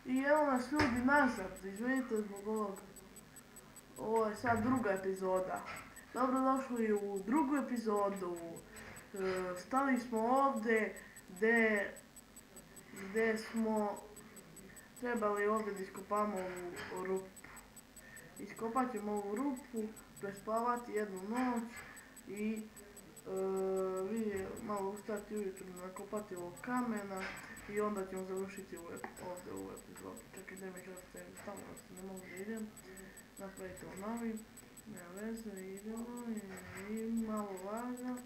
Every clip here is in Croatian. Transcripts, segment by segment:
I evo nas ljudi nazad, izvinite zbog ovog. Ovo je sad druga epizoda. Dobrodošli u drugu epizodu. Stali smo ovdje gdje smo trebali ovdje da iskopamo ovu rupu. Iskopat ćemo ovu rupu, prespavati jednu noć i vi malo ustati ujutro, nakopati ovog kamena i onda ćemo završiti ovdje ovu epizodu. Čekaj, da mi kažete tamo da se ne mogu da idem. Napravite ovo novi, nema veze, idemo i malo laga,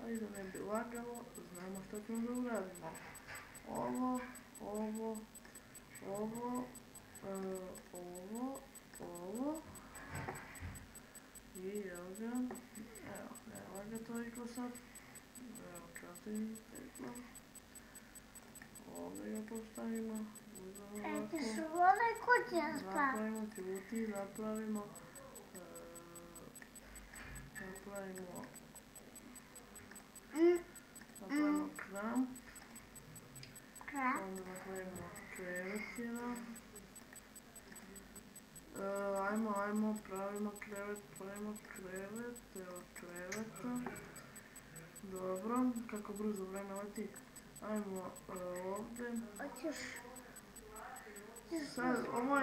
ali da ne bi lagalo, znamo što ćemo da uradimo. Ovo i evo ga, nema ga toliko sad, evo kratim teklo, ovdje ga postavimo, uzmemo ovako, Ti su vole kuće spava. napravimo ćuti, napravimo kramp, onda napravimo krevetina. Ajmo, pravimo krevet, evo kreveta. Dobro, kako brzo vreme leti. Ajmo ovdje. Sad, ovo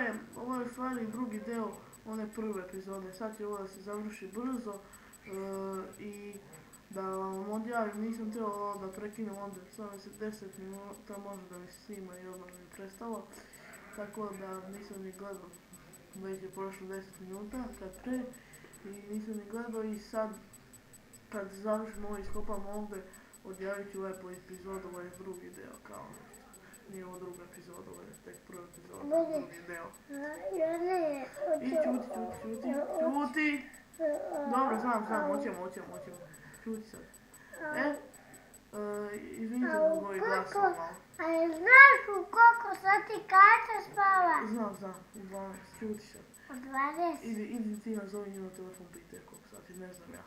je u stvari drugi deo one prve epizode. Sad će ovo da se završi brzo i da vam odjavim, nisam trebala da prekinem onda, samo se 10 minuta može da mi se snima i odmah mi prestalo. Tako da nisam ni gledao, već je prošlo 10 minuta kad pre i nisam ni gledao i sad kad završimo ovo iskopamo ovdje odjavit ću ovaj epizodu, ovo je drugi deo kao nešto. Nije ovo druga epizoda, ovo je tek prva epizoda, drugi deo. I čuti. Dobro, znam, hoćemo. Čuti sad. Izvinite zbog ovih glasova malo. Ali znaš u koliko sati Kaća spava? Znam, u 12, čuti sad. U 12? Idi ti nazovi njenu telefon, pitaj koliko sati, ne znam ja.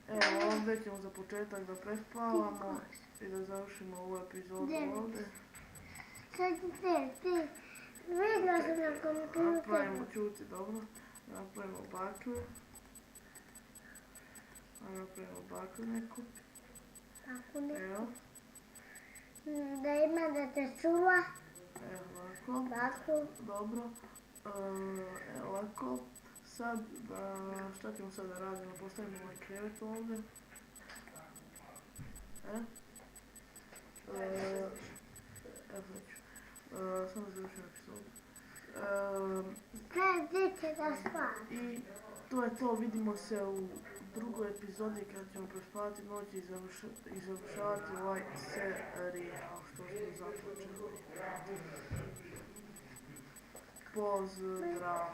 Evo, ovdje ćemo za početak da prespavamo i da završimo ovu epizodu ovdje. Sad ti, vidio sam na kompjuteru. Napravimo čuti, dobro. Napravimo baklu. Napravimo baklu neku. Evo. Da ima da te čuva. Evo ovako. Baklu. Dobro. Evo ovako. Sad, šta ćemo sad da radimo? Postavimo ovaj krevet ovdje. Evo neću. Samo završim epizodu. Gdje će da spava? I to je to, vidimo se u drugoj epizodi kad ćemo prespavati noć i završavati ovaj serijal što smo započeli. Pozdrav!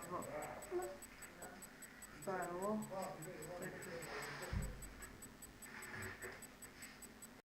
Šta je ovo?